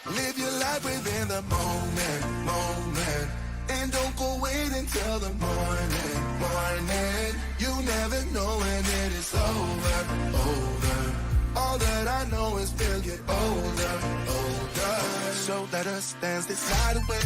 Live your life within the moment. And don't go wait until the morning. You never know when it is over. All that I know is we'll get older. So let us dance this night away.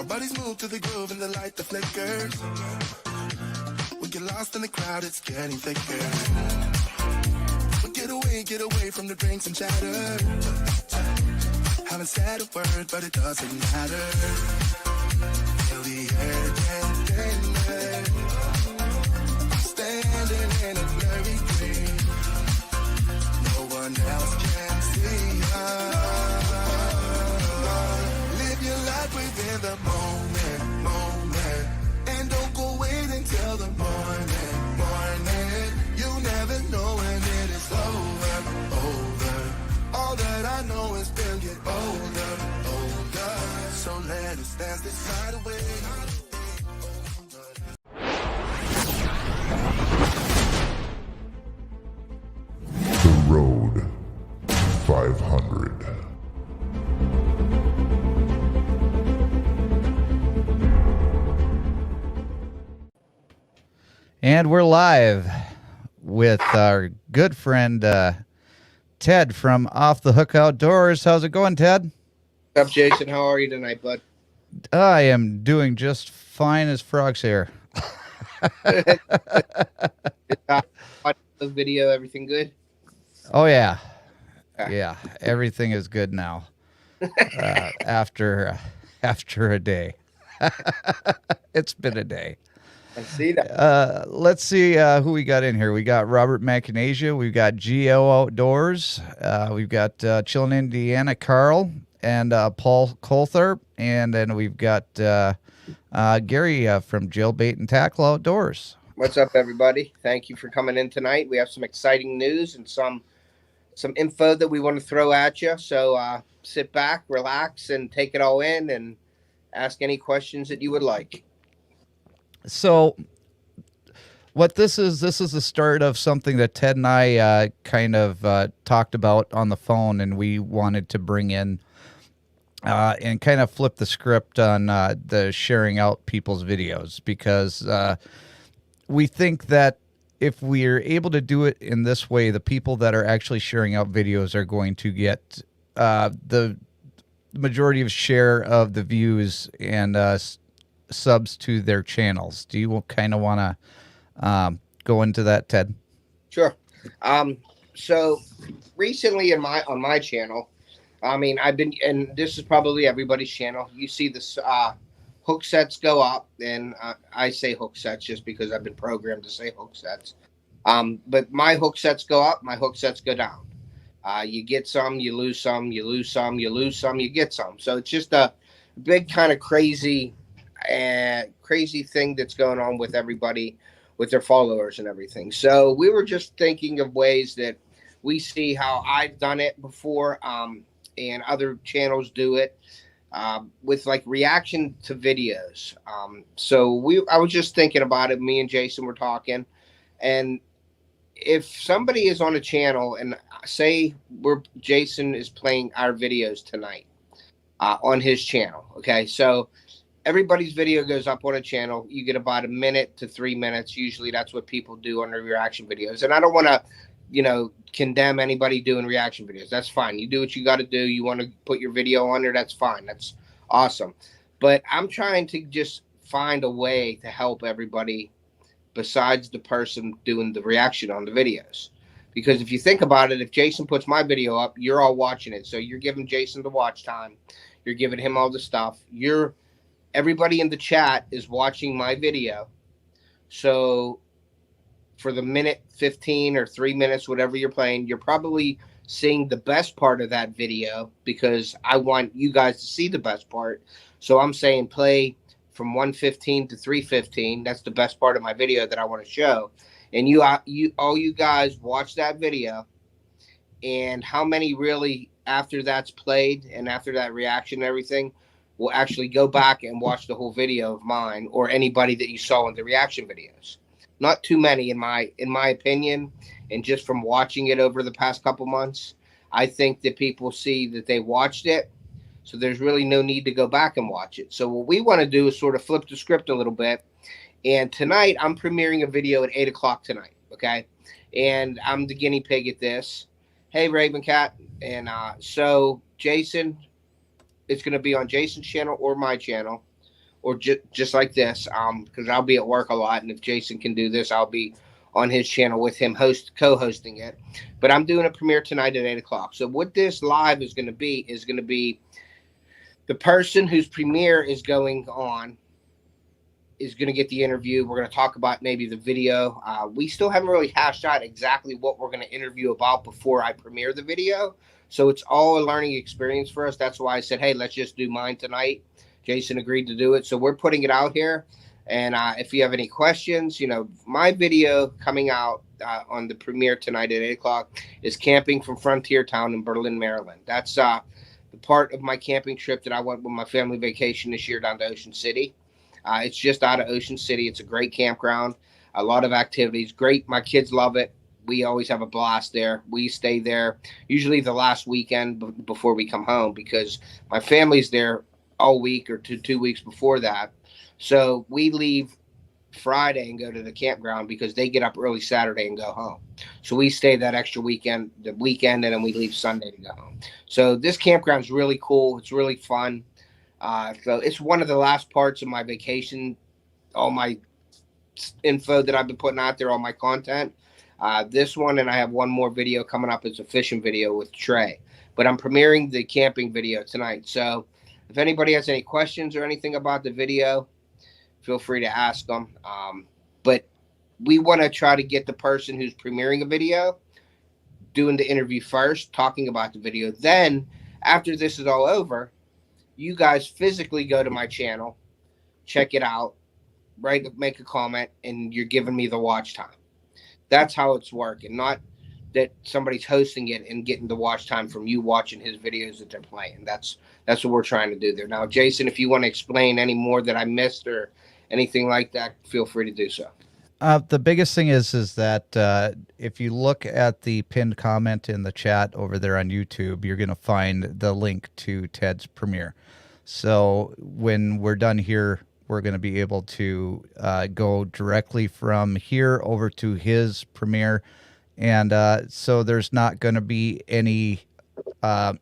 Bodies move to the groove and the light that flickers. We get lost in the crowd, it's getting thicker. We get away from the drinks and chatter. Haven't said a word, but it doesn't matter. Feel the air getting thinner. Standing in a blurry green. No one else can see us. Live your life within the moment. And don't go wait until the morning. You never know when it is over. All that I know is we'll get older. So let us dance this night away. The Rode 500. And we're live with our good friend Ted from Off the Hook Outdoors. How's it going, Ted? What's up, Jason? How are you tonight, bud? I am doing just fine as frog's hair. Watch the video, everything good? Oh, yeah. Yeah, everything is good now after a day. It's been a day. I see that. Let's see who we got in here. We got Robert McInasia. We've got Geo Outdoors. We've got Chillin' Indiana Carl and Paul Colther. And then we've got Gary from Jailbait and Tackle Outdoors. What's up, everybody? Thank you for coming in tonight. We have some exciting news and some info that we want to throw at you. So sit back, relax, and take it all in and ask any questions that you would like. So what this is the start of something that Ted and I kind of talked about on the phone, and we wanted to bring in and kind of flip the script on the sharing out people's videos, because we think that if we're able to do it in this way, the people that are actually sharing out videos are going to get the majority of share of the views and subs to their channels. Do you kind of want to go into that, Ted? Sure. So recently on my channel, I mean, I've been, and this is probably everybody's channel, you see this hook sets go up, and I say hook sets just because I've been programmed to say hook sets. But my hook sets go up, my hook sets go down. You get some, you lose some, you lose some, you lose some, you get some. So it's just a big kind of crazy thing that's going on with everybody, with their followers and everything. So we were just thinking of ways that we see how I've done it before, and other channels do it, with like reaction to videos. So I was just thinking about it. Me and Jason were talking, and if somebody is on a channel and say Jason is playing our videos tonight on his channel, okay, so everybody's video goes up on a channel. You get about 1 minute to 3 minutes. Usually that's what people do on their reaction videos. And I don't want to, condemn anybody doing reaction videos. That's fine. You do what you got to do. You want to put your video on there. That's fine. That's awesome. But I'm trying to just find a way to help everybody besides the person doing the reaction on the videos. Because if you think about it, if Jason puts my video up, you're all watching it. So you're giving Jason the watch time. You're giving him all the stuff. Everybody in the chat is watching my video. So for the minute 15 or 3 minutes, whatever you're playing, you're probably seeing the best part of that video, because I want you guys to see the best part. So I'm saying play from 1:15 to 3:15. That's the best part of my video that I want to show. And you all you guys watch that video, and how many really, after that's played and after that reaction and everything, will actually go back and watch the whole video of mine or anybody that you saw in the reaction videos. Not too many in my opinion, and just from watching it over the past couple months, I think that people see that they watched it, so there's really no need to go back and watch it. So what we want to do is sort of flip the script a little bit. And tonight I'm premiering a video at 8 o'clock tonight. Okay. And I'm the guinea pig at this. Hey, Raven Cat. And so Jason, it's going to be on Jason's channel or my channel, or just like this, because I'll be at work a lot. And if Jason can do this, I'll be on his channel with him co-hosting it. But I'm doing a premiere tonight at 8 o'clock. So what this live is going to be the person whose premiere is going on is going to get the interview. We're going to talk about maybe the video. We still haven't really hashed out exactly what we're going to interview about before I premiere the video. So it's all a learning experience for us. That's why I said, hey, let's just do mine tonight. Jason agreed to do it. So we're putting it out here. And if you have any questions, my video coming out on the premiere tonight at 8 o'clock is camping from Frontier Town in Berlin, Maryland. That's the part of my camping trip that I went with my family vacation this year down to Ocean City. It's just out of Ocean City. It's a great campground, a lot of activities. Great. My kids love it. We always have a blast there. We stay there usually the last weekend before we come home, because my family's there all week or two weeks before that. So we leave Friday and go to the campground because they get up early Saturday and go home. So we stay that extra weekend, and then we leave Sunday to go home. So this campground is really cool. It's really fun. So it's one of the last parts of my vacation, all my info that I've been putting out there, all my content. This one, and I have one more video coming up. It's a fishing video with Trey. But I'm premiering the camping video tonight. So if anybody has any questions or anything about the video, feel free to ask them. But we want to try to get the person who's premiering a video doing the interview first, talking about the video. Then, after this is all over, you guys physically go to my channel, check it out, make a comment, and you're giving me the watch time. That's how it's working, not that somebody's hosting it and getting the watch time from you watching his videos that they're playing. That's what we're trying to do there. Now, Jason, if you want to explain any more that I missed or anything like that, feel free to do so. The biggest thing is that if you look at the pinned comment in the chat over there on YouTube, you're going to find the link to Ted's premiere. So when we're done here, we're going to be able to go directly from here over to his premiere. And so there's not going to be any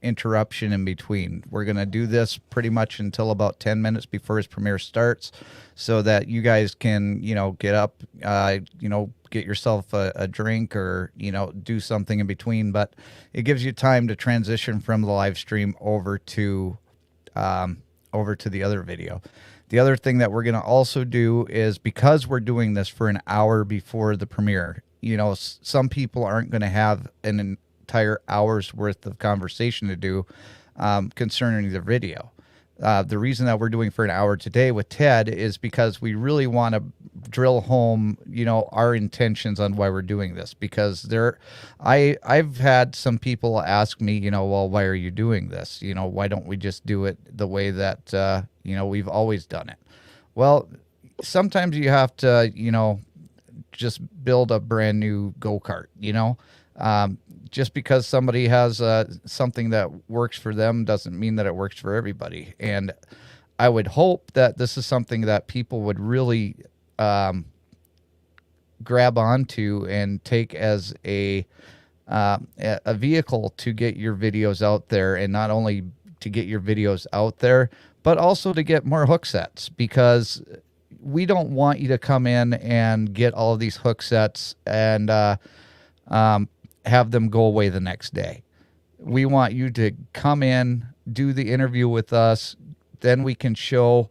interruption in between. We're going to do this pretty much until about 10 minutes before his premiere starts, so that you guys can, get up, get yourself a drink or, do something in between. But it gives you time to transition from the live stream over to the other video. The other thing that we're going to also do is, because we're doing this for an hour before the premiere, some people aren't going to have an entire hour's worth of conversation to do concerning the video. The reason that we're doing for an hour today with Ted is because we really want to drill home, our intentions on why we're doing this. Because I've had some people ask me, well, why are you doing this? Why don't we just do it the way that, we've always done it? Well, sometimes you have to, just build a brand new go-kart, just because somebody has something that works for them doesn't mean that it works for everybody. And I would hope that this is something that people would really grab onto and take as a vehicle to get your videos out there, and not only to get your videos out there, but also to get more hook sets, because we don't want you to come in and get all of these hook sets and have them go away the next day. We want you to come in, do the interview with us, then we can show.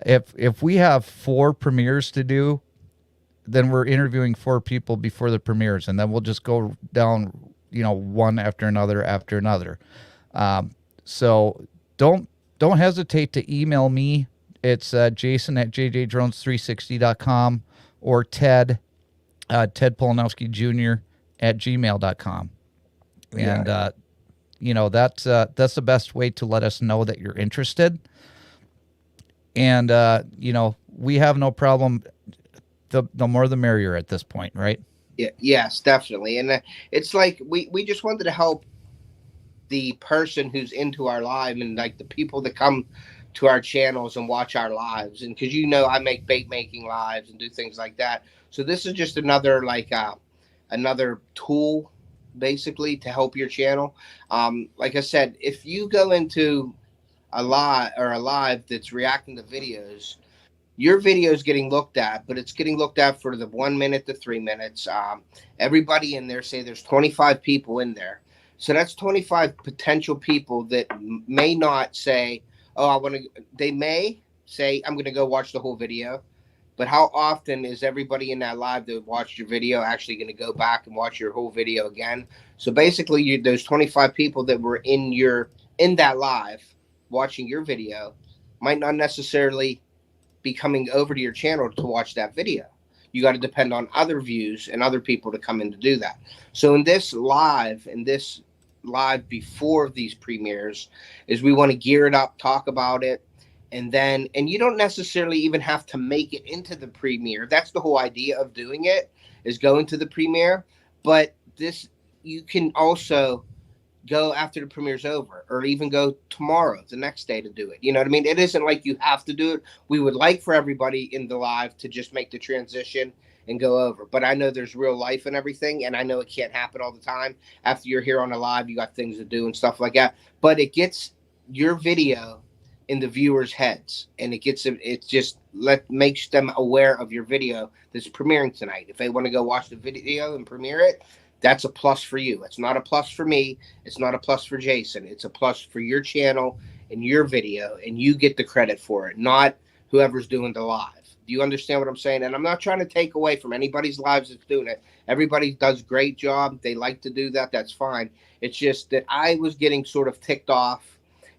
If we have 4 premieres to do, then we're interviewing 4 people before the premieres, and then we'll just go down, one after another. So don't hesitate to email me. It's Jason at JJDrones360.com, or Ted Polanowski Jr. at gmail.com. And, that's the best way to let us know that you're interested. And, we have no problem. The more the merrier at this point, right? Yeah, yes, definitely. And it's like we just wanted to help the person who's into our live, and like the people that come to our channels and watch our lives. And because I make bait making lives and do things like that. So this is just another another tool basically to help your channel. Like I said, if you go into a live that's reacting to videos, your video is getting looked at, but it's getting looked at for the 1 minute to 3 minutes. Everybody in there, say there's 25 people in there. So that's 25 potential people that may not say, oh, they may say, I'm going to go watch the whole video. But how often is everybody in that live that watched your video actually going to go back and watch your whole video again? So basically, those 25 people that were in that live watching your video might not necessarily be coming over to your channel to watch that video. You got to depend on other views and other people to come in to do that. So in this live before these premieres is we want to gear it up, talk about it. And you don't necessarily even have to make it into the premiere. That's the whole idea of doing it, is going to the premiere. But you can also go after the premiere's over, or even go tomorrow, the next day, to do it. You know what I mean? It isn't like you have to do it. We would like for everybody in the live to just make the transition and go over. But I know there's real life and everything, and I know it can't happen all the time. After you're here on a live, you got things to do and stuff like that. But it gets your video in the viewers' heads, and makes them aware of your video that's premiering tonight. If they want to go watch the video and premiere it, that's a plus for you. It's not a plus for me. It's not a plus for Jason. It's a plus for your channel and your video, and you get the credit for it, not whoever's doing the live. Do you understand what I'm saying? And I'm not trying to take away from anybody's lives that's doing it. Everybody does a great job. They like to do that. That's fine. It's just that I was getting sort of ticked off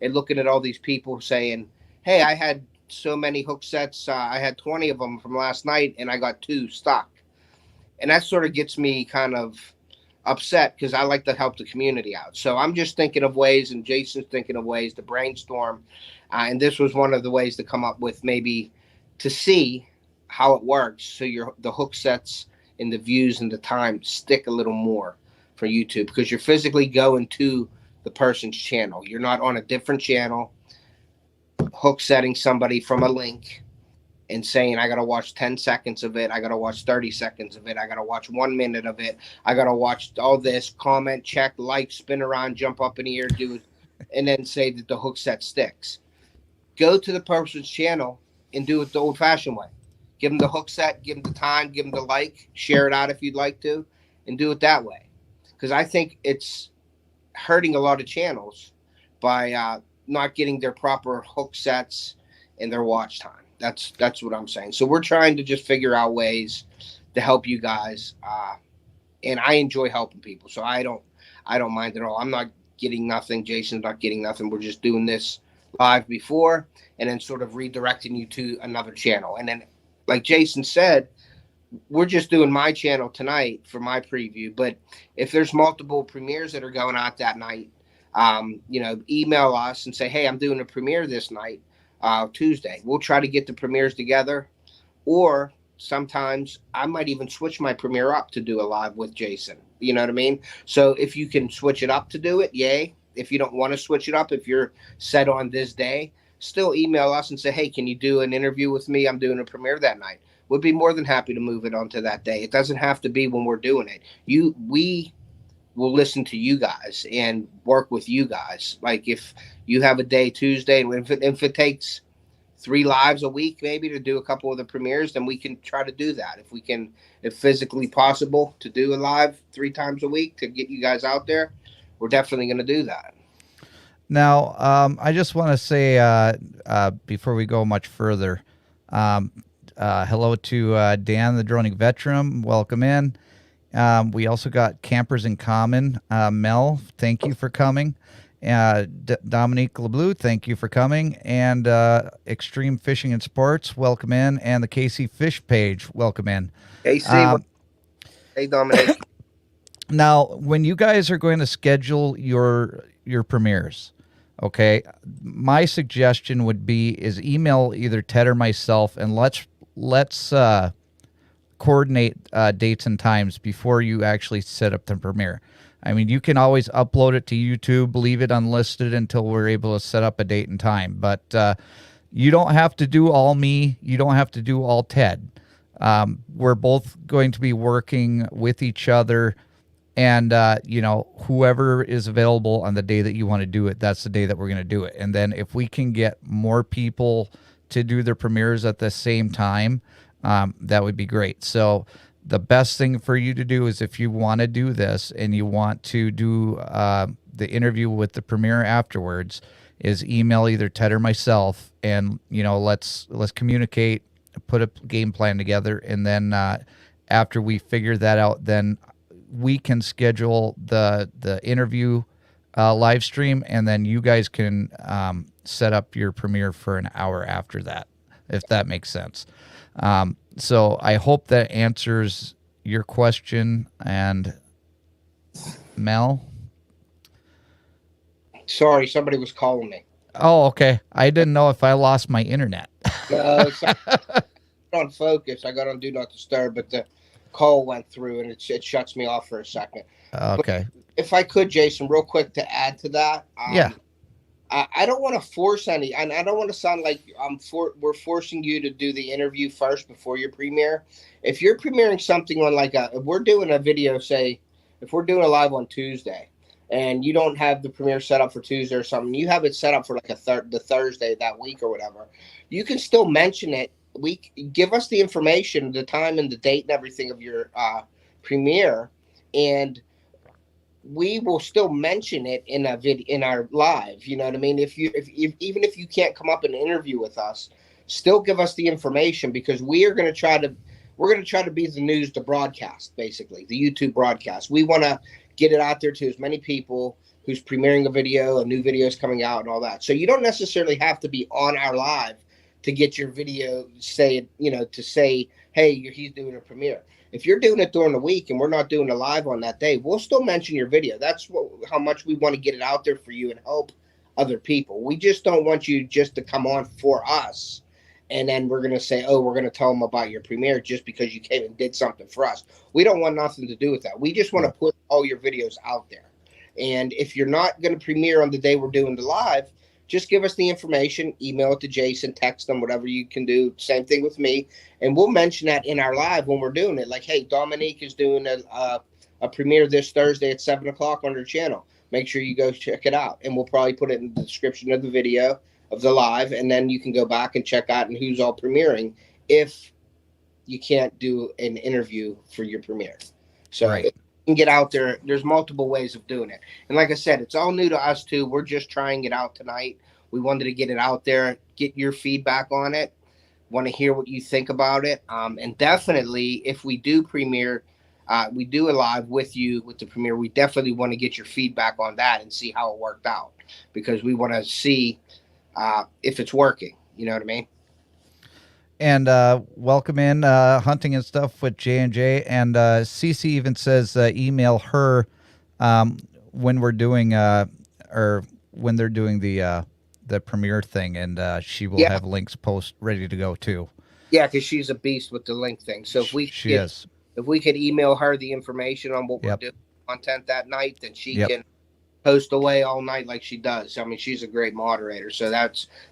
and looking at all these people saying, hey, I had so many hook sets. I had 20 of them from last night, and I got 2 stuck. And that sort of gets me kind of upset, because I like to help the community out. So I'm just thinking of ways, and Jason's thinking of ways to brainstorm. And this was one of the ways to come up with, maybe to see how it works. So the hook sets and the views and the time stick a little more for YouTube, because you're physically going to the person's channel. You're not on a different channel, hook setting somebody from a link and saying, I got to watch 10 seconds of it. I got to watch 30 seconds of it. I got to watch 1 minute of it. I got to watch all this, comment, check, like, spin around, jump up in the air, do it, and then say that the hook set sticks. Go to the person's channel and do it the old fashioned way. Give them the hook set, give them the time, give them the like, share it out if you'd like to, and do it that way. Because I think it's hurting a lot of channels by not getting their proper hook sets and their watch time. That's what I'm saying. So we're trying to just figure out ways to help you guys, and I enjoy helping people, so I don't mind at all. I'm not getting nothing. Jason's not getting nothing. We're just doing this live before, and then sort of redirecting you to another channel. And then, like Jason said, we're just doing my channel tonight for my preview. But if there's multiple premieres that are going out that night, email us and say, hey, I'm doing a premiere this night, Tuesday. We'll try to get the premieres together. Or sometimes I might even switch my premiere up to do a live with Jason. You know what I mean? So if you can switch it up to do it, yay. If you don't want to switch it up, if you're set on this day, still email us and say, hey, can you do an interview with me? I'm doing a premiere that night. We'd be more than happy to move it on to that day. It doesn't have to be when we're doing it. We will listen to you guys and work with you guys. Like if you have a day Tuesday, and if it takes 3 lives a week maybe to do a couple of the premieres, then we can try to do that. If physically possible to do a live 3 times a week to get you guys out there, we're definitely going to do that. Now, I just want to say before we go much further, hello to Dan, the droning veteran. Welcome in. We also got Campers in Common. Mel, thank you for coming. Dominique LeBlue, thank you for coming. And Extreme Fishing and Sports, welcome in. And the KC Fish page, welcome in. Hey, hey, Dominic. Now, when you guys are going to schedule your premieres, okay, my suggestion would be is email either Ted or myself, and let's coordinate dates and times before you actually set up the premiere. I mean, you can always upload it to YouTube, leave it unlisted until we're able to set up a date and time. But you don't have to do all me. You don't have to do all Ted. We're both going to be working with each other. And, whoever is available on the day that you want to do it, that's the day that we're going to do it. And then if we can get more people to do their premieres at the same time, that would be great. So the best thing for you to do is if you want to do this and you want to do the interview with the premiere afterwards, is email either Ted or myself, and let's communicate, put a game plan together, and then after we figure that out, then we can schedule the interview live stream, and then you guys can set up your premiere for an hour after that, if that makes sense. So I hope that answers your question. And Mel? Sorry, somebody was calling me. Oh, okay. I didn't know if I lost my internet. No, on focus. I got on Do Not Disturb, but the call went through and it shuts me off for a second. Okay. But if I could, Jason, real quick to add to that. Yeah. I don't want to force any, and I don't want to sound like we're forcing you to do the interview first before your premiere. If you're premiering something on if we're doing a video, say, if we're doing a live on Tuesday, and you don't have the premiere set up for Tuesday or something, you have it set up for the Thursday that week or whatever, you can still mention it. Give us the information, the time and the date and everything of your premiere, and we will still mention it in in our live. You know what I mean? If even if you can't come up and interview with us, still give us the information, because we're going to try to be the news to broadcast, basically the YouTube broadcast. We want to get it out there to as many people who's premiering a new video is coming out and all that. So you don't necessarily have to be on our live to get your video to say, hey, he's doing a premiere. If you're doing it during the week and we're not doing a live on that day, we'll still mention your video. That's how much we want to get it out there for you and help other people. We just don't want you just to come on for us, and then we're going to say, oh, we're going to tell them about your premiere just because you came and did something for us. We don't want nothing to do with that. We just want to put all your videos out there. And if you're not going to premiere on the day we're doing the live, just give us the information, email it to Jason, text them, whatever you can do. Same thing with me. And we'll mention that in our live when we're doing it. Like, hey, Dominique is doing a premiere this Thursday at 7 o'clock on her channel. Make sure you go check it out. And we'll probably put it in the description of the video of the live. And then you can go back and check out and who's all premiering if you can't do an interview for your premiere. So right. You can get out there. There's multiple ways of doing it. And like I said, it's all new to us too. We're just trying it out tonight. We wanted to get it out there, get your feedback on it. Want to hear what you think about it. And definitely, if we do premiere, we do a live with you with the premiere, we definitely want to get your feedback on that and see how it worked out, because we want to see if it's working. You know what I mean? And welcome in Hunting and Stuff with J&J. And Cece even says email her when we're doing or when they're doing the premiere thing, and she will have links ready to go too. Yeah, because she's a beast with the link thing. So if we if we could email her the information on what we're doing content that night, then she can post away all night like she does. I mean, she's a great moderator, so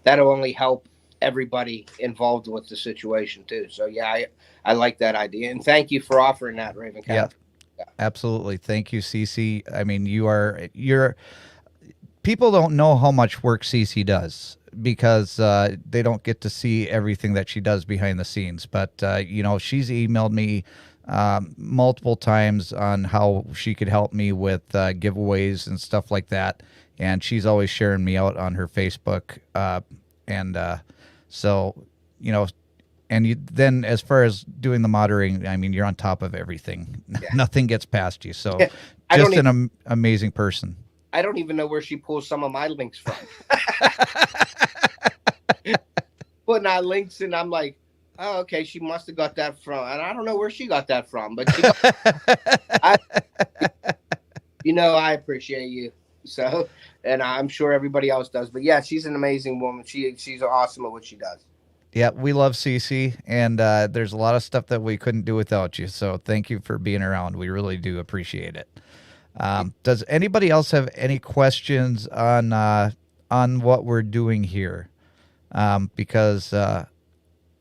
that'll only help everybody involved with the situation too. So yeah, I like that idea, and thank you for offering that, Raven Cat. Yeah, absolutely. Thank you, Cece. I mean, you're people don't know how much work Cece does, because they don't get to see everything that she does behind the scenes. But she's emailed me multiple times on how she could help me with giveaways and stuff like that, and she's always sharing me out on her Facebook. So, and then as far as doing the moderating, I mean, you're on top of everything. Yeah. Nothing gets past you. So just an amazing person. I don't even know where she pulls some of my links from. Putting out links, and I'm like, oh, okay, she must have got that from, and I don't know where she got that from, but I appreciate you. So, and I'm sure everybody else does. But yeah, she's an amazing woman. She's awesome at what she does. Yeah, we love Cece, and there's a lot of stuff that we couldn't do without you. So thank you for being around. We really do appreciate it. Does anybody else have any questions on what we're doing here? Because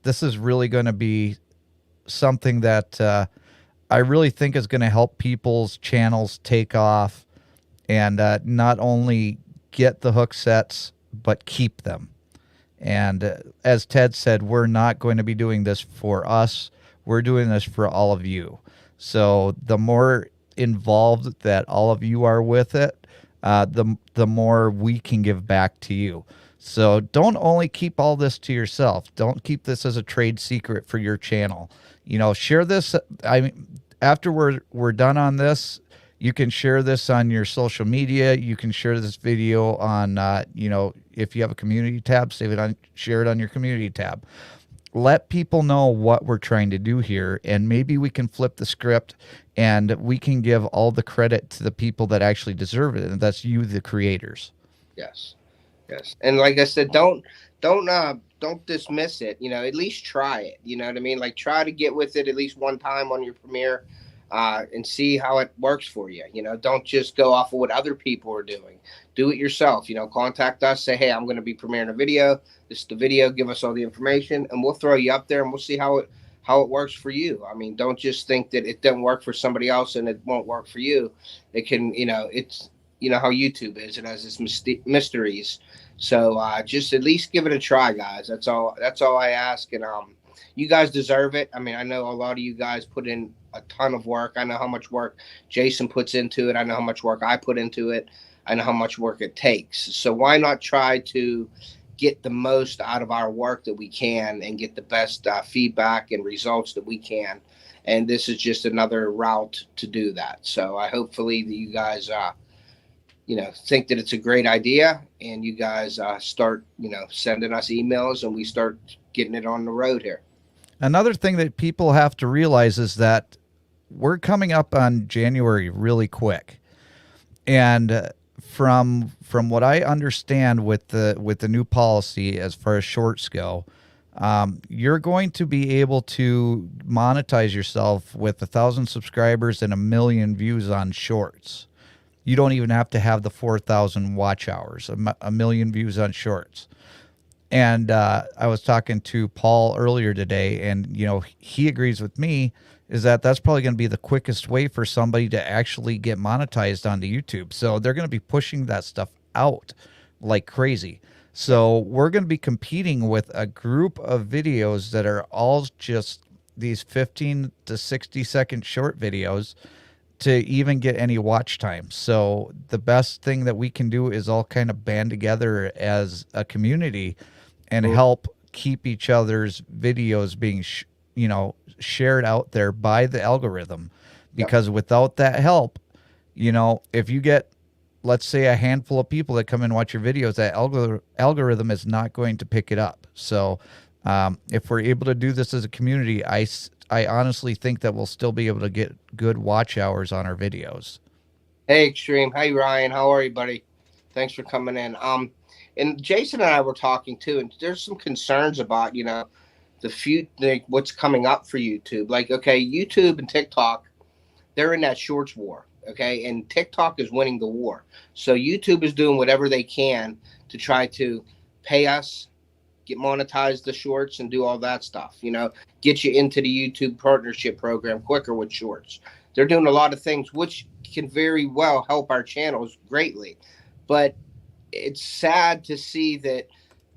this is really going to be something that I really think is going to help people's channels take off, and not only get the hook sets, but keep them. And as Ted said, we're not going to be doing this for us. We're doing this for all of you. So the more involved that all of you are with it, the more we can give back to you. So don't only keep all this to yourself. Don't keep this as a trade secret for your channel. Share this. I mean, after we're done on this, you can share this on your social media. You can share this video on, if you have a community tab, share it on your community tab. Let people know what we're trying to do here, and maybe we can flip the script and we can give all the credit to the people that actually deserve it, and that's you, the creators. Yes. And like I said, don't dismiss it. At least try it. You know what I mean? Like, try to get with it at least one time on your Premiere. And see how it works for you. Don't just go off of what other people are doing. Do it yourself. Contact us. Say, hey, I'm going to be premiering a video. This is the video. Give us all the information, and we'll throw you up there, and we'll see how it works for you. I mean, don't just think that it doesn't work for somebody else and it won't work for you. It can, it's how YouTube is. It has its mysteries. So just at least give it a try, guys. That's all I ask. And you guys deserve it. I mean, I know a lot of you guys put in a ton of work. I know how much work Jason puts into it. I know how much work I put into it. I know how much work it takes. So why not try to get the most out of our work that we can and get the best feedback and results that we can? And this is just another route to do that. So I hopefully that you guys, think that it's a great idea, and you guys start, sending us emails, and we start getting it on the road here. Another thing that people have to realize is that we're coming up on January really quick. And from what I understand with the new policy as far as shorts go, you're going to be able to monetize yourself with 1,000 subscribers and 1 million views on shorts. You don't even have to have the 4,000 watch hours, 1 million views on shorts. And I was talking to Paul earlier today, and, he agrees with me, is that's probably going to be the quickest way for somebody to actually get monetized onto YouTube. So they're going to be pushing that stuff out like crazy. So we're going to be competing with a group of videos that are all just these 15 to 60 second short videos to even get any watch time. So the best thing that we can do is all kind of band together as a community and help keep each other's videos being, shared out there by the algorithm. Because without that help, if you get, let's say, a handful of people that come and watch your videos, that algorithm is not going to pick it up. So if we're able to do this as a community, I honestly think that we'll still be able to get good watch hours on our videos. Hey, Extreme. Hey, Ryan. How are you, buddy? Thanks for coming in. And Jason and I were talking too, and there's some concerns about, the future, what's coming up for YouTube. Like, okay, YouTube and TikTok, they're in that shorts war, okay? And TikTok is winning the war. So YouTube is doing whatever they can to try to pay us, get monetized the shorts, and do all that stuff, get you into the YouTube partnership program quicker with shorts. They're doing a lot of things which can very well help our channels greatly. But it's sad to see that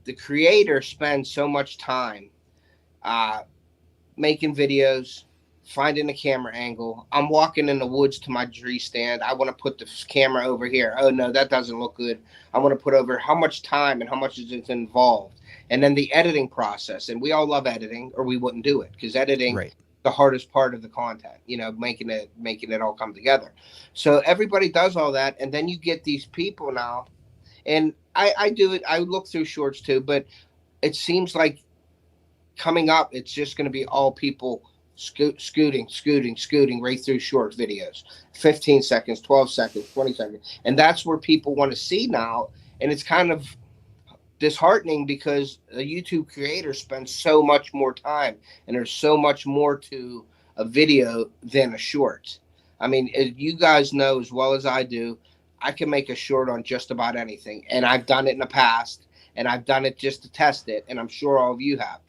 the creator spends so much time making videos, finding a camera angle. I'm walking in the woods to my tree stand. I want to put the camera over here. Oh, no, that doesn't look good. I want to put over how much time and how much is it involved. And then the editing process. And we all love editing, or we wouldn't do it, because editing is the hardest part of the content, making it all come together. So everybody does all that. And then you get these people now. And I do it. I look through shorts too, but it seems like coming up, it's just going to be all people scooting right through short videos, 15 seconds, 12 seconds, 20 seconds. And that's where people want to see now. And it's kind of disheartening because a YouTube creator spends so much more time and there's so much more to a video than a short. I mean, you guys know as well as I do, I can make a short on just about anything. And I've done it in the past, and I've done it just to test it. And I'm sure all of you have.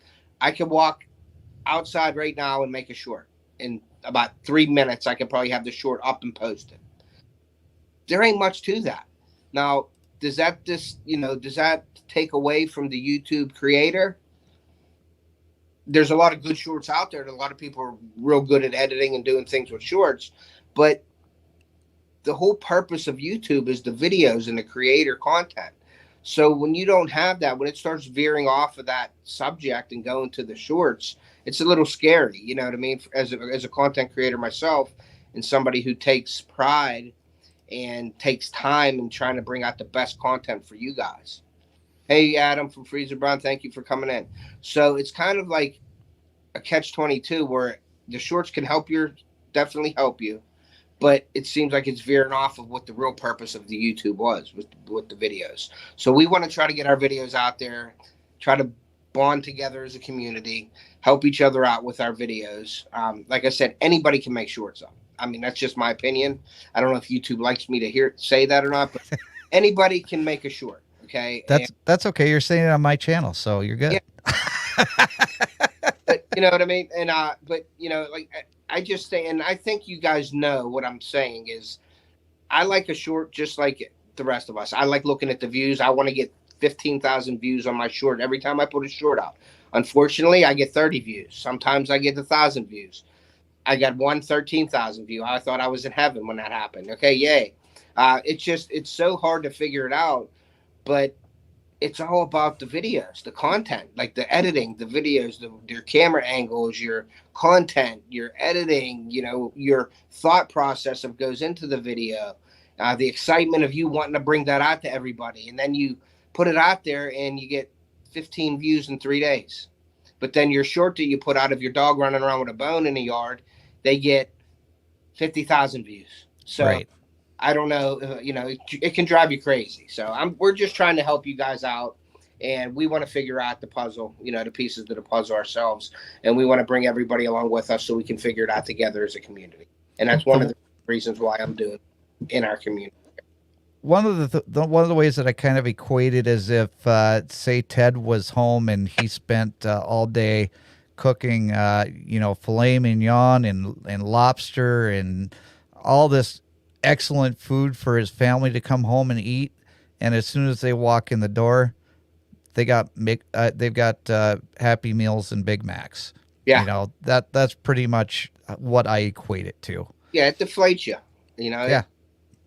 I can walk outside right now and make a short. In about 3 minutes, I could probably have the short up and posted. There ain't much to that. Now, does that take away from the YouTube creator? There's a lot of good shorts out there, and a lot of people are real good at editing and doing things with shorts, but the whole purpose of YouTube is the videos and the creator content. So when you don't have that, when it starts veering off of that subject and going to the shorts, it's a little scary. You know what I mean? As a content creator myself, and somebody who takes pride and takes time in trying to bring out the best content for you guys. Hey, Adam from Freezer Brown, thank you for coming in. So it's kind of like a catch-22 where the shorts can definitely help you, but it seems like it's veering off of what the real purpose of the YouTube was with the videos. So we want to try to get our videos out there, try to bond together as a community, help each other out with our videos. Like I said, anybody can make shorts up. I mean, that's just my opinion. I don't know if YouTube likes me to say that or not, but anybody can make a short. Okay. That's okay. You're saying it on my channel, so you're good. Yeah. But you know what I mean? And, but you know, like I just say, and I think you guys know what I'm saying is I like a short just like the rest of us. I like looking at the views. I want to get 15,000 views on my short every time I put a short out. Unfortunately, I get 30 views. Sometimes I get 1,000 views. I got 13,000 views. I thought I was in heaven when that happened. Okay, yay. It's so hard to figure it out, but it's all about the videos, the content, like the editing, the videos, your camera angles, your content, your editing, you know, your thought process of goes into the video, the excitement of you wanting to bring that out to everybody. And then you put it out there and you get 15 views in 3 days. But then your short that you put out of your dog running around with a bone in the yard, they get 50,000 views. So right. I don't know, you know, it can drive you crazy. So we're just trying to help you guys out, and we want to figure out the puzzle, you know, the pieces of the puzzle ourselves, and we want to bring everybody along with us so we can figure it out together as a community. And that's one of the reasons why I'm doing in our community. One of the ways that I kind of equated is if, say, Ted was home and he spent all day cooking, you know, filet mignon and lobster and all this excellent food for his family to come home and eat, and as soon as they walk in the door, they've got Happy Meals and Big Macs. Yeah, you know, that's pretty much what I equate it to. Yeah, it deflates you. You know, yeah,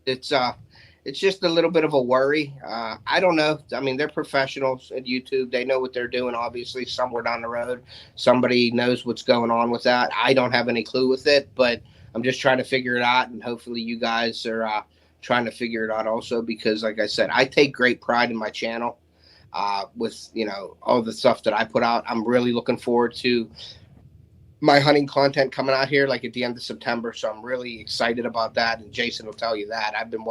it's just a little bit of a worry. I don't know. I mean, they're professionals at YouTube. They know what they're doing. Obviously, somewhere down the road, somebody knows what's going on with that. I don't have any clue with it, but I'm just trying to figure it out. And hopefully you guys are trying to figure it out also, because like I said, I take great pride in my channel with, you know, all the stuff that I put out. I'm really looking forward to my hunting content coming out here like at the end of September. So I'm really excited about that. And Jason will tell you that I've been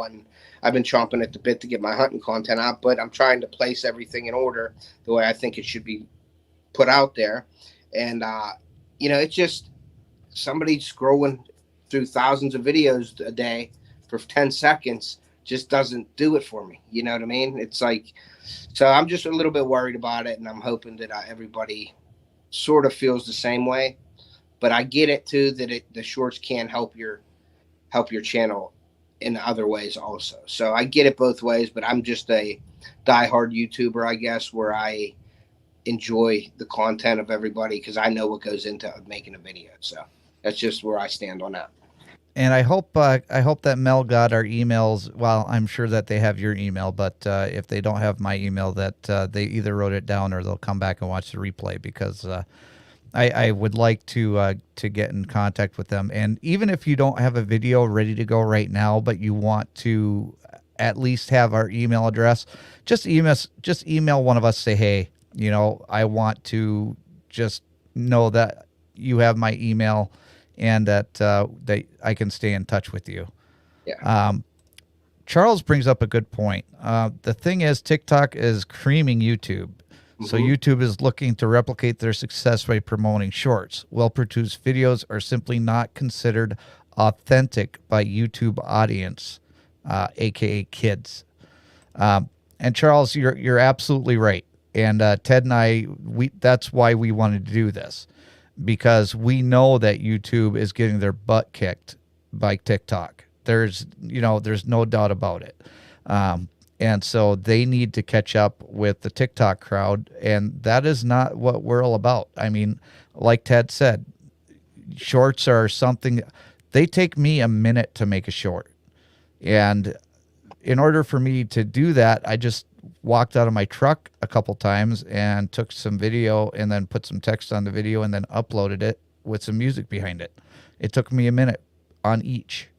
chomping at the bit to get my hunting content out, but I'm trying to place everything in order the way I think it should be put out there. And, you know, it's just somebody scrolling through thousands of videos a day for 10 seconds just doesn't do it for me. You know what I mean? It's like, so I'm just a little bit worried about it, and I'm hoping that everybody sort of feels the same way. But I get it too, that the shorts can help your channel in other ways also. So I get it both ways, but I'm just a diehard YouTuber, I guess, where I enjoy the content of everybody because I know what goes into making a video. So that's just where I stand on that. And I hope that Mel got our emails. Well, I'm sure that they have your email, but if they don't have my email, that they either wrote it down or they'll come back and watch the replay, because I would like to get in contact with them. And even if you don't have a video ready to go right now, but you want to at least have our email address, just email one of us. Say, hey, you know, I want to just know that, you have my email, and that I can stay in touch with you. Yeah. Charles brings up a good point. The thing is, TikTok is creaming YouTube. So YouTube is looking to replicate their success by promoting shorts. Well-produced videos are simply not considered authentic by YouTube audience, aka kids. And Charles, you're absolutely right. And Ted and I, that's why we wanted to do this, because we know that YouTube is getting their butt kicked by TikTok. There's no doubt about it. And so they need to catch up with the TikTok crowd, and that is not what we're all about. I mean, like Ted said, shorts are something, they take me a minute to make a short. And in order for me to do that, I just walked out of my truck a couple times and took some video and then put some text on the video and then uploaded it with some music behind it. It took me a minute on each.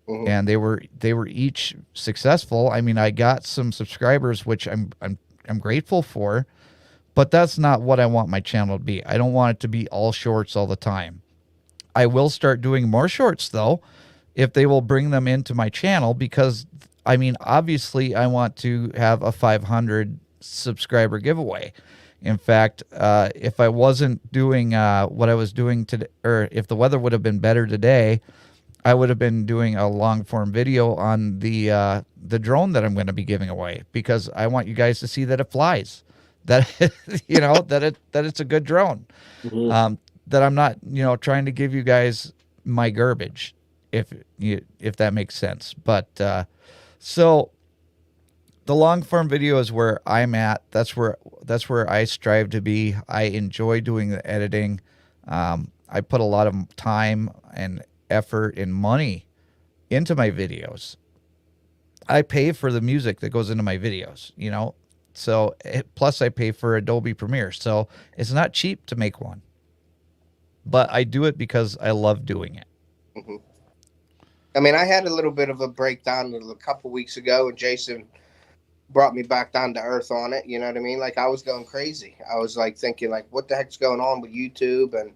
And they were each successful. I mean, I got some subscribers, which I'm grateful for, but that's not what I want my channel to be. I don't want it to be all shorts all the time. I will start doing more shorts though, if they will bring them into my channel, because I mean, obviously I want to have a 500 subscriber giveaway. In fact, if I wasn't doing what I was doing today, or if the weather would have been better today, I would have been doing a long form video on the drone that I'm going to be giving away, because I want you guys to see that it flies, that that it's a good drone, that I'm not trying to give you guys my garbage, if that makes sense. But so the long form video is where I'm at. That's where I strive to be. I enjoy doing the editing. I put a lot of time and effort and money into my videos. I pay for the music that goes into my videos, so plus I pay for Adobe Premiere. So it's not cheap to make one, but I do it because I love doing it. I mean, I had a little bit of a breakdown a couple weeks ago, and Jason brought me back down to earth on it. You know what I mean? Like, I was going crazy. I was like thinking, like, what the heck's going on with YouTube? And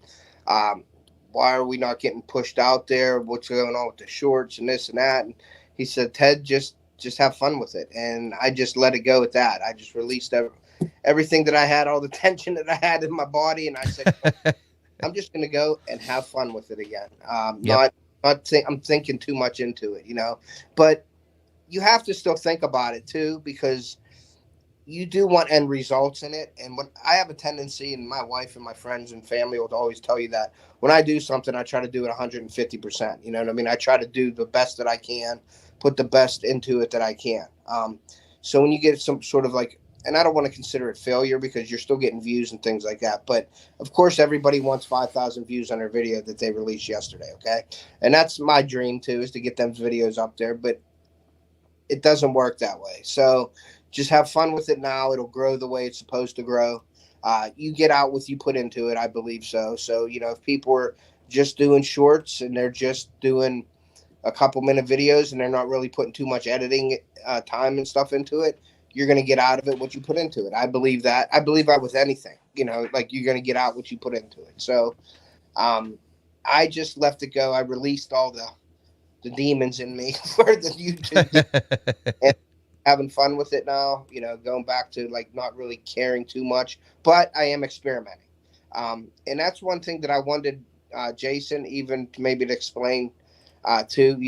why are we not getting pushed out there? What's going on with the shorts and this and that? And he said, Ted, just have fun with it. And I just let it go at that. I just released everything that I had, all the tension that I had in my body. And I said, I'm just going to go and have fun with it again. I'm thinking too much into it, but you have to still think about it too, because you do want end results in it. And when I have a tendency, and my wife and my friends and family will always tell you that when I do something, I try to do it 150%. You know what I mean? I try to do the best that I can, put the best into it that I can. So when you get some sort of like, and I don't want to consider it failure, because you're still getting views and things like that. But of course, everybody wants 5,000 views on their video that they released yesterday. Okay. And that's my dream too, is to get them videos up there, but it doesn't work that way. So just have fun with it now. It'll grow the way it's supposed to grow. You get out what you put into it, I believe so. So, if people are just doing shorts and they're just doing a couple minute videos and they're not really putting too much editing time and stuff into it, you're going to get out of it what you put into it. I believe that. I believe that with anything, like you're going to get out what you put into it. So I just left it go. I released all the demons in me for the YouTube and having fun with it now, going back to like not really caring too much, but I am experimenting. And that's one thing that I wanted Jason even maybe to explain too.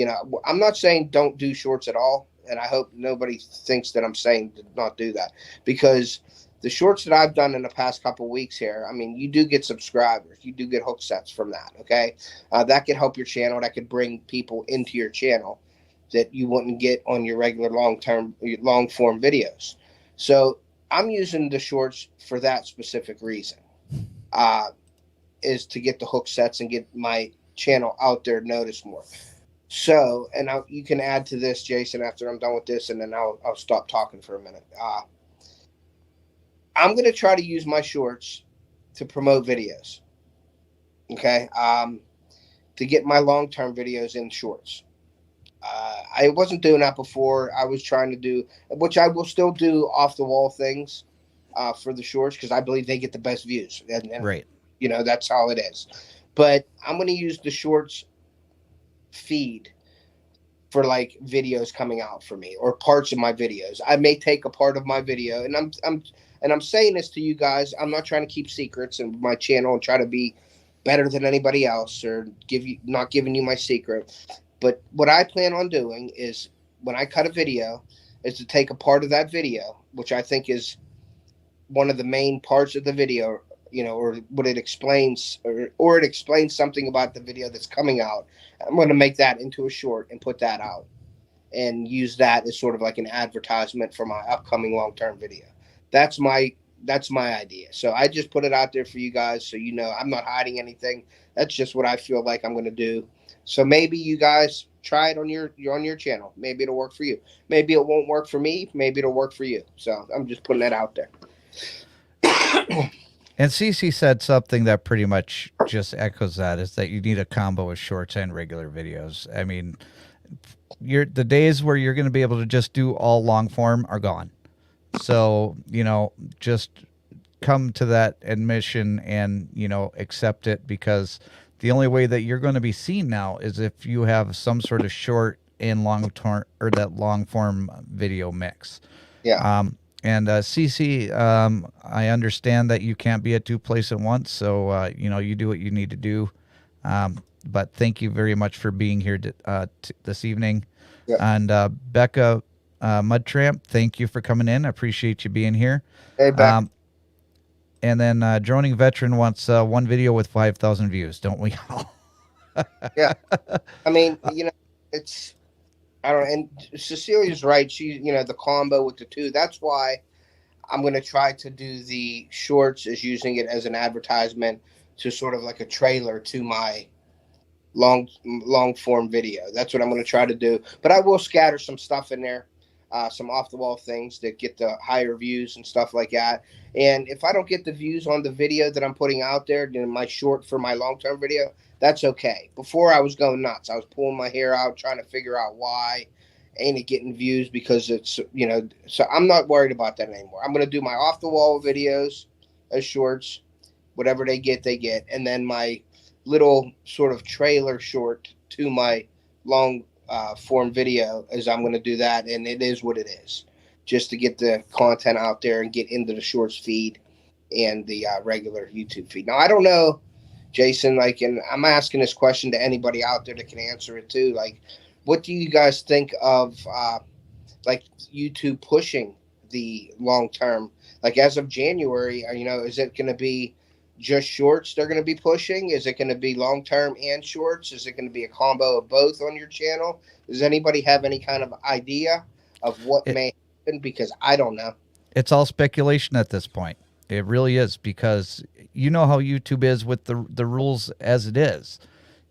I'm not saying don't do shorts at all. And I hope nobody thinks that I'm saying to not do that, because the shorts that I've done in the past couple of weeks here, I mean, you do get subscribers. You do get hook sets from that. Okay. That could help your channel. That could bring people into your channel that you wouldn't get on your regular long form videos. So I'm using the shorts for that specific reason, is to get the hook sets and get my channel out there noticed more. So, and you can add to this, Jason, after I'm done with this, and then I'll stop talking for a minute. I'm going to try to use my shorts to promote videos. Okay. To get my long-term videos in shorts. I wasn't doing that before. I was trying to do, which I will still do, off the wall things for the shorts, because I believe they get the best views. And right. That's how it is. but I'm going to use the shorts feed for like videos coming out for me or parts of my videos. I may take a part of my video, and I'm saying this to you guys. I'm not trying to keep secrets in my channel and try to be better than anybody else or not giving you my secret. But what I plan on doing is when I cut a video is to take a part of that video, which I think is one of the main parts of the video, or what it explains, or it explains something about the video that's coming out. I'm going to make that into a short and put that out and use that as sort of like an advertisement for my upcoming long-term video. That's my idea. So I just put it out there for you guys. So, I'm not hiding anything. That's just what I feel like I'm going to do. So maybe you guys try it on your channel. Maybe it'll work for you. Maybe it won't work for me. Maybe it'll work for you. So I'm just putting that out there. And CC said something that pretty much just echoes that, is that you need a combo of shorts and regular videos. I mean, the days where you're going to be able to just do all long form are gone. So, just come to that admission and, accept it, because the only way that you're going to be seen now is if you have some sort of short and long term, or that long form video mix. Yeah. And CC, I understand that you can't be at two places at once, so you do what you need to do. But thank you very much for being here this evening. Yeah. And Becca Mudtramp, thank you for coming in. I appreciate you being here. Hey, Becca. And then Droning Veteran wants one video with 5,000 views, don't we all? Yeah. I mean, it's. I don't know, and Cecilia's right. She, the combo with the two. That's why I'm going to try to do the shorts as using it as an advertisement to sort of like a trailer to my long form video. That's what I'm going to try to do. But I will scatter some stuff in there, some off the wall things that get the higher views and stuff like that. And if I don't get the views on the video that I'm putting out there, then my short for my long term video, that's okay. Before I was going nuts. I was pulling my hair out, trying to figure out why ain't it getting views, because it's, so I'm not worried about that anymore. I'm going to do my off the wall videos as shorts, whatever they get. And then my little sort of trailer short to my long form video is I'm going to do that. And it is what it is, just to get the content out there and get into the shorts feed and the regular YouTube feed. Now, I don't know, Jason, and I'm asking this question to anybody out there that can answer it too. What do you guys think of YouTube pushing the long term? As of January, is it going to be just shorts they're going to be pushing? Is it going to be long term and shorts? Is it going to be a combo of both on your channel? Does anybody have any kind of idea of what may happen? Because I don't know. It's all speculation at this point. It really is, because you know how YouTube is with the rules as it is.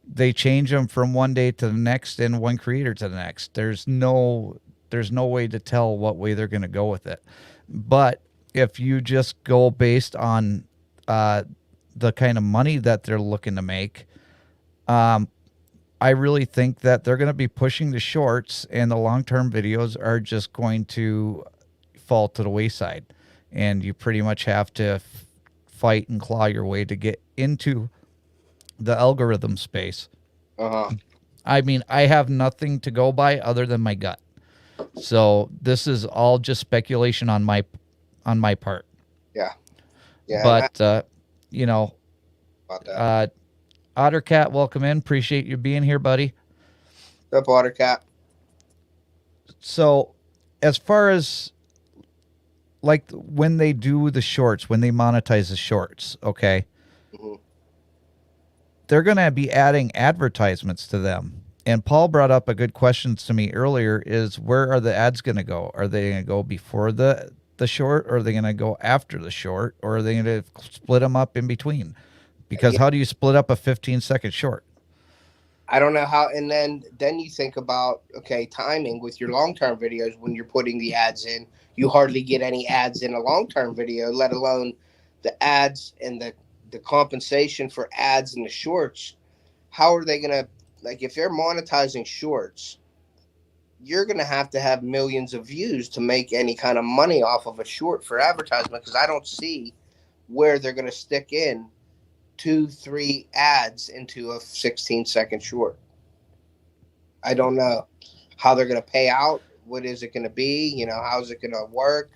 They change them from one day to the next and one creator to the next. There's no way to tell what way they're going to go with it. But if you just go based on the kind of money that they're looking to make, I really think that they're going to be pushing the shorts, and the long-term videos are just going to fall to the wayside. And you pretty much have to fight and claw your way to get into the algorithm space. I mean, I have nothing to go by other than my gut. So this is all just speculation on my part. Yeah. But about that. Ottercat, welcome in. Appreciate you being here, buddy. What's up, Ottercat? So as far as when they do the shorts, when they monetize the shorts, okay, they're going to be adding advertisements to them. And Paul brought up a good question to me earlier, is where are the ads going to go? Are they going to go before the short, or are they going to go after the short, or are they going to split them up in between? Because how do you split up a 15-second short? I don't know how. And then you think about, timing with your long-term videos. When you're putting the ads in, you hardly get any ads in a long-term video, let alone the ads and the compensation for ads in the shorts. How are they going to, if they're monetizing shorts, you're going to have millions of views to make any kind of money off of a short for advertisement, because I don't see where they're going to stick in 2-3 ads into a 16-second short. I don't know how they're going to pay out. What is it going to be? You know, how's it going to work?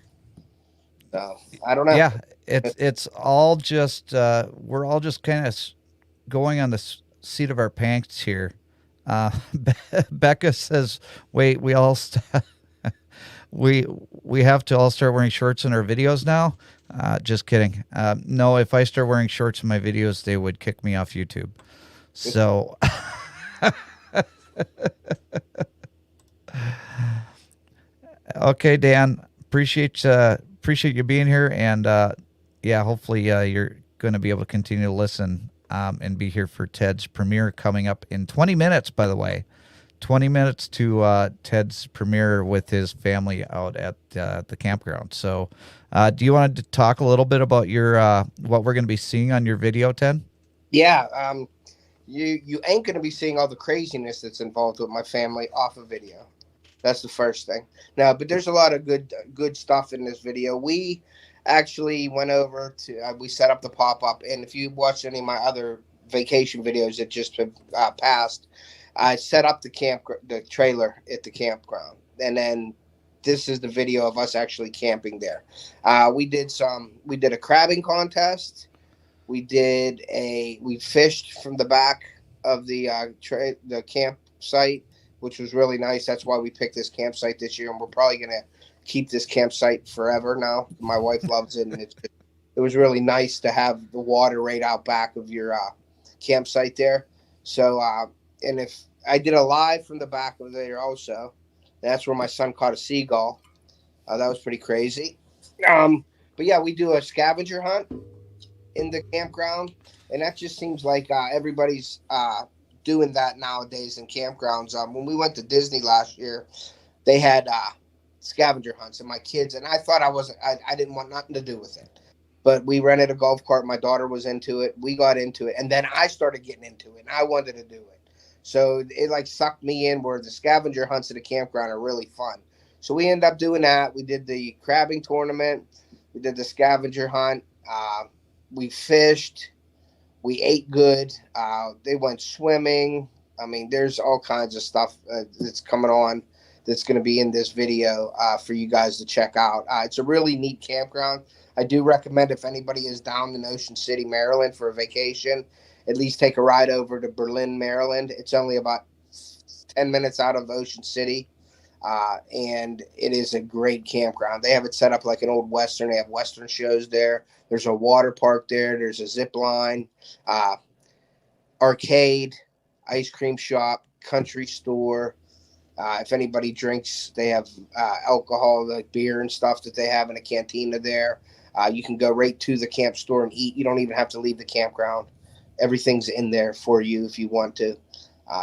So I don't know. Yeah, it's all just we're all just kind of going on the seat of our pants here. Becca says, "Wait, we all we have to all start wearing shorts in our videos now." Just kidding. No, if I start wearing shorts in my videos, they would kick me off YouTube. So, okay, Dan, appreciate you being here, and yeah, hopefully you're going to be able to continue to listen and be here for Ted's premiere coming up in 20 minutes. By the way, 20 minutes to Ted's premiere with his family out at the campground. So, do you want to talk a little bit about your what we're going to be seeing on your video, Ted? Yeah, you ain't going to be seeing all the craziness that's involved with my family off of video. That's the first thing. No, but there's a lot of good stuff in this video. We actually went over to we set up the pop-up, and if you watched any of my other vacation videos that just have passed, I set up the trailer at the campground, and then this is the video of us actually camping there. We did a crabbing contest. We fished from the back of the campsite, which was really nice. That's why we picked this campsite this year, and we're probably gonna keep this campsite forever now. My wife loves it, and it was really nice to have the water right out back of your campsite there. So, and if I did a live from the back of there also, that's where my son caught a seagull. That was pretty crazy. But yeah, we do a scavenger hunt in the campground, and that just seems like everybody's doing that nowadays in campgrounds. When we went to Disney last year, they had scavenger hunts, and my kids, and I thought I didn't want nothing to do with it, but we rented a golf cart. My daughter was into it. We got into it, and then I started getting into it, and I wanted to do it. So it like sucked me in, where the scavenger hunts at the campground are really fun. So we ended up doing that. We did the crabbing tournament. We did the scavenger hunt. We fished. We ate good. They went swimming. I mean, there's all kinds of stuff that's coming on that's going to be in this video for you guys to check out. It's a really neat campground. I do recommend, if anybody is down in Ocean City, Maryland for a vacation, at least take a ride over to Berlin, Maryland. It's only about 10 minutes out of Ocean City, and it is a great campground. They have it set up like an old Western. They have Western shows there. There's a water park there. There's a zip line, arcade, ice cream shop, country store. If anybody drinks, they have alcohol, like beer and stuff that they have in a cantina there. You can go right to the camp store and eat. You don't even have to leave the campground. Everything's in there for you if you want to.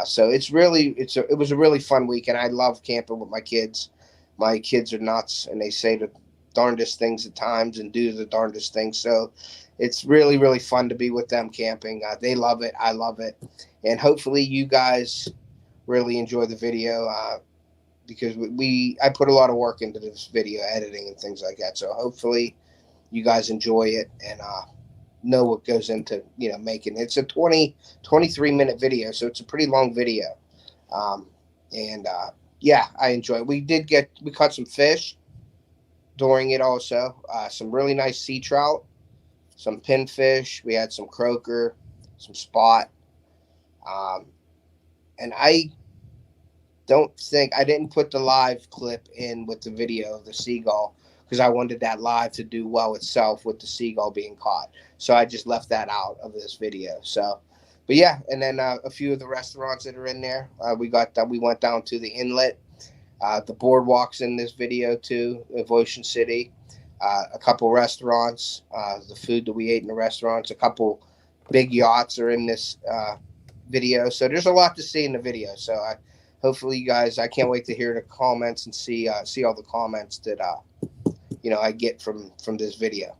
So it was a really fun week, and I love camping with my kids. My kids are nuts, and they say the darndest things at times and do the darndest things. So it's really, really fun to be with them camping. They love it. I love it. And hopefully you guys really enjoy the video because I put a lot of work into this video editing and things like that. So hopefully you guys enjoy it and know what goes into, making it. It's a 23-minute video, so it's a pretty long video. Yeah, I enjoy it. We caught some fish during it also. Some really nice sea trout, some pinfish. We had some croaker, some spot. And I didn't put the live clip in with the video of the seagull because I wanted that live to do well itself with the seagull being caught. So I just left that out of this video. So, but yeah, and then a few of the restaurants that are in there. We went down to the inlet, the boardwalks in this video too of Ocean City. A couple restaurants, the food that we ate in the restaurants. A couple big yachts are in this video. So there's a lot to see in the video. So hopefully you guys, I can't wait to hear the comments and see all the comments that I get from this video.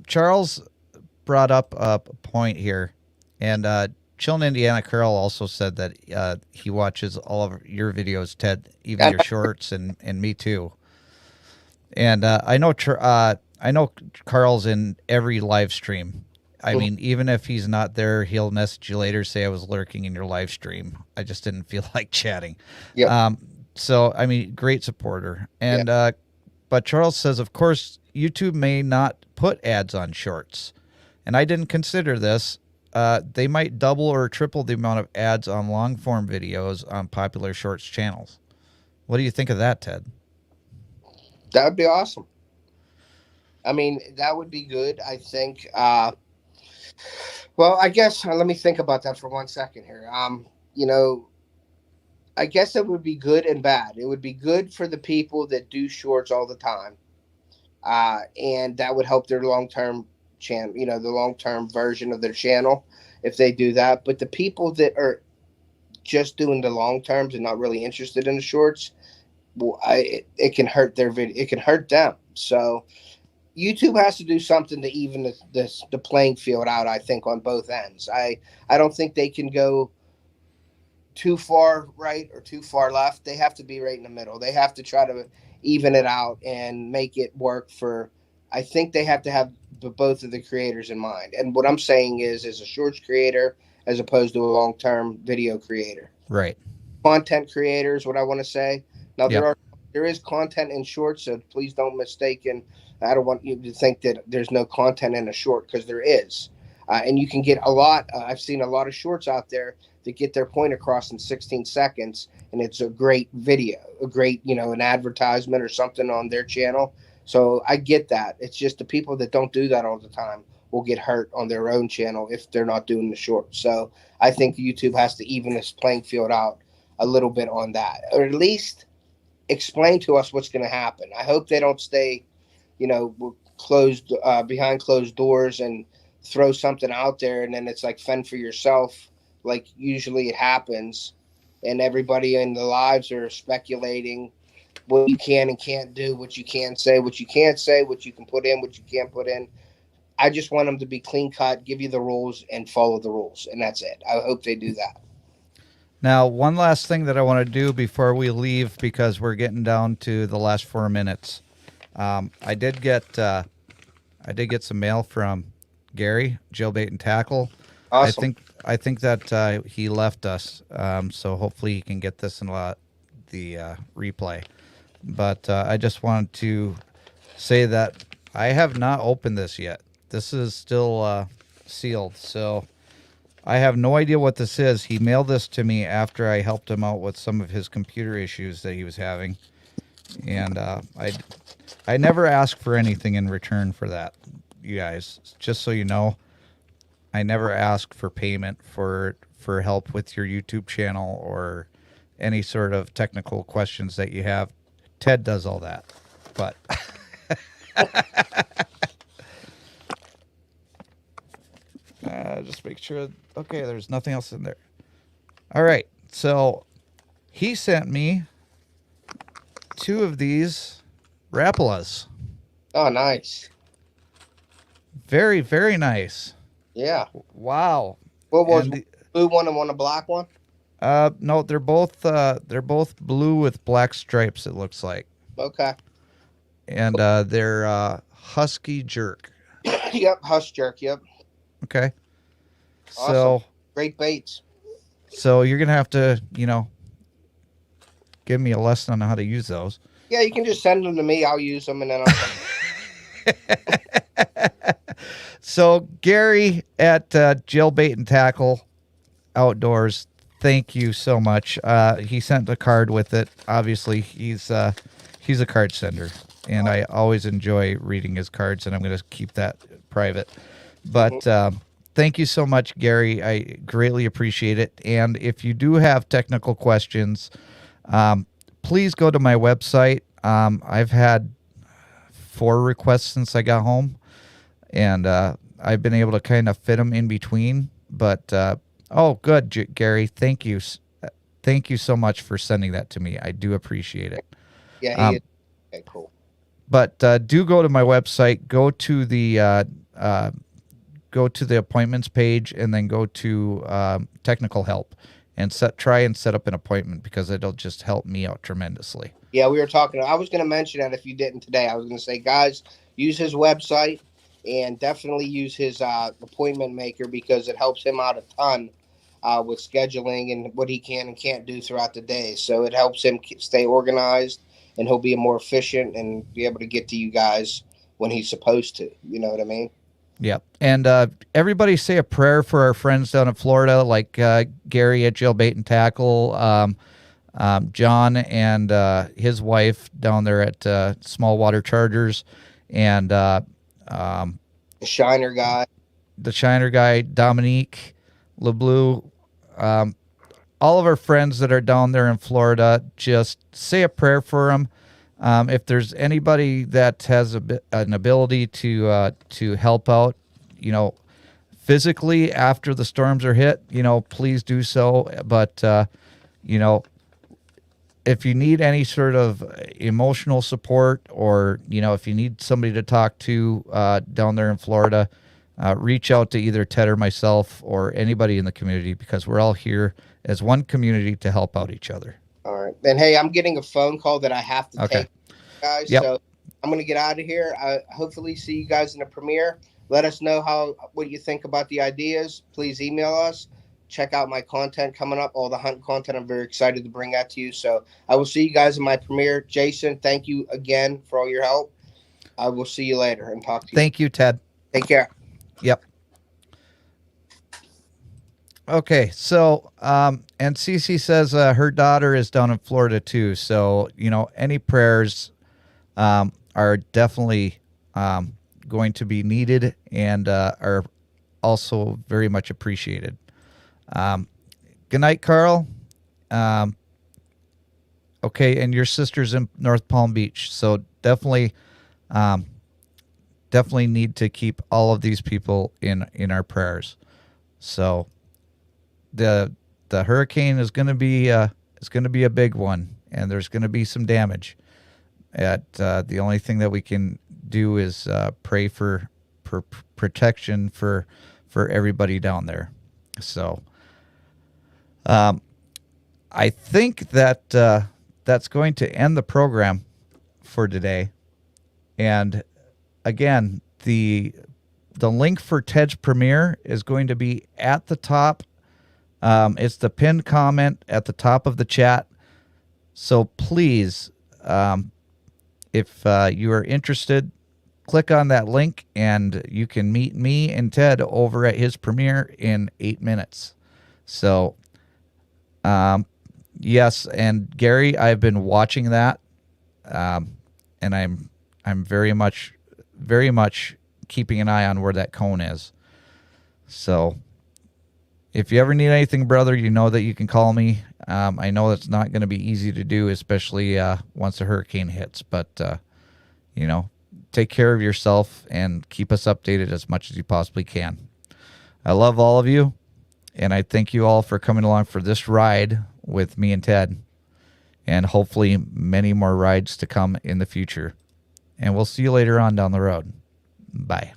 Charles brought up a point here, and Chillin' Indiana Curl also said that he watches all of your videos, Ted, even your shorts, and me too. And I know Carl's in every live stream. I mean, even if he's not there, he'll message you later, say I was lurking in your live stream. I just didn't feel like chatting. Yep. So, I mean, great supporter. And, but Charles says, of course, YouTube may not put ads on shorts. And I didn't consider this. They might double or triple the amount of ads on long form videos on popular shorts channels. What do you think of that, Ted? That would be awesome. I mean, that would be good. I think, well, I guess let me think about that for 1 second here. You know, I guess it would be good and bad. It would be good for the people that do shorts all the time. And that would help their long-term channel, you know, the long-term version of their channel if they do that. But the people that are just doing the long terms and not really interested in the shorts, well, it can hurt their video. It can hurt them. So YouTube has to do something to even the playing field out, I think, on both ends. I don't think they can go too far right or too far left. They have to be right in the middle. They have to try to even it out and make it work for, I think they have to have both of the creators in mind. And what I'm saying is a shorts creator as opposed to a long-term video creator. Right. Content creators, what I want to say. Now, there is content in shorts, so please don't mistake. And I don't want you to think that there's no content in a short, because there is. And you can get a lot. I've seen a lot of shorts out there that get their point across in 16 seconds, and it's a great video, a great, you know, an advertisement or something on their channel. So I get that. It's just the people that don't do that all the time will get hurt on their own channel if they're not doing the shorts. So I think YouTube has to even this playing field out a little bit on that, or at least explain to us what's going to happen. I hope they don't stay, you know, closed behind closed doors and throw something out there, and then it's like fend for yourself, like usually it happens, and everybody in the lives are speculating what you can and can't do, what you can say, what you can't say, what you can put in, what you can't put in. I just want them to be clean cut, give you the rules, and follow the rules, and that's it. I hope they do that. Now, one last thing that I want to do before we leave, because we're getting down to the last 4 minutes. I did get some mail from Gary, Jailbait and Tackle. Awesome. I think that he left us, so hopefully he can get this in the replay. But I just wanted to say that I have not opened this yet. This is still sealed, so I have no idea what this is. He mailed this to me after I helped him out with some of his computer issues that he was having, and I never ask for anything in return for that, you guys. Just so you know, I never ask for payment for help with your YouTube channel or any sort of technical questions that you have. Ted does all that, but just make sure. Okay, there's nothing else in there. All right, so he sent me 2 of these Rapalas. Oh, nice. Very, very nice. Yeah. Wow. What was blue one and a black one? No, they're both blue with black stripes, it looks like. Okay. And they're Husky Jerk. Yep, Hush Jerk, yep. Okay. Awesome. So great baits. So you're gonna have to, you know, give me a lesson on how to use those. Yeah, you can just send them to me. I'll use them, and then I'll. So Gary at Jailbait and Tackle Outdoors, thank you so much. He sent a card with it. Obviously, he's a card sender, and I always enjoy reading his cards, and I'm going to keep that private. But thank you so much, Gary. I greatly appreciate it. And if you do have technical questions, please go to my website. I've had 4 requests since I got home, and I've been able to kind of fit them in between. But oh, good, Gary. Thank you. Thank you so much for sending that to me. I do appreciate it. Yeah, he is. Okay, cool. But do go to my website. Go to the appointments page, and then go to technical help, and try and set up an appointment, because it'll just help me out tremendously. Yeah, we were talking. I was going to mention that if you didn't today. I was going to say, guys, use his website. and definitely use his appointment maker because it helps him out a ton with scheduling and what he can and can't do throughout the day. So it helps him stay organized, and he'll be more efficient and be able to get to you guys when he's supposed to. You know what I mean? Yep. And everybody say a prayer for our friends down in Florida, like Gary at Jailbait and Tackle, John and his wife down there at Small Water Chargers, and The Shiner guy. Dominique LeBlue, all of our friends that are down there in Florida. Just say a prayer for them. If there's anybody that has an ability to help out, physically after the storms are hit, please do so. But if you need any sort of emotional support, or if you need somebody to talk to down there in Florida, reach out to either Ted or myself or anybody in the community, because we're all here as one community to help out each other. All right. And hey, I'm getting a phone call that I have to take, guys. Yep. So I'm going to get out of here. I hopefully see you guys in the premiere. Let us know what you think about the ideas. Please email us. Check out my content coming up, all the hunt content. I'm very excited to bring that to you. So I will see you guys in my premiere. Jason, thank you again for all your help. I will see you later and talk to you. Thank you, Ted. Take care. Yep. Okay, so and Cece says her daughter is down in Florida too. So any prayers are definitely going to be needed and are also very much appreciated. Good night, Carl. Okay, and your sister's in North Palm Beach, so definitely need to keep all of these people in our prayers. So the hurricane is going to be a big one, and there's going to be some damage. The only thing that we can do is pray for protection for everybody down there. So I think that that's going to end the program for today. And again, the link for Ted's premiere is going to be at the top. It's the pinned comment at the top of the chat. So please, if you are interested, click on that link and you can meet me and Ted over at his premiere in 8 minutes. So, yes, and Gary, I've been watching that, and I'm very much keeping an eye on where that cone is. So, if you ever need anything, brother, you know that you can call me. I know it's not going to be easy to do, especially once a hurricane hits. But take care of yourself and keep us updated as much as you possibly can. I love all of you, and I thank you all for coming along for this ride with me and Ted, and hopefully many more rides to come in the future. And we'll see you later on down the road. Bye.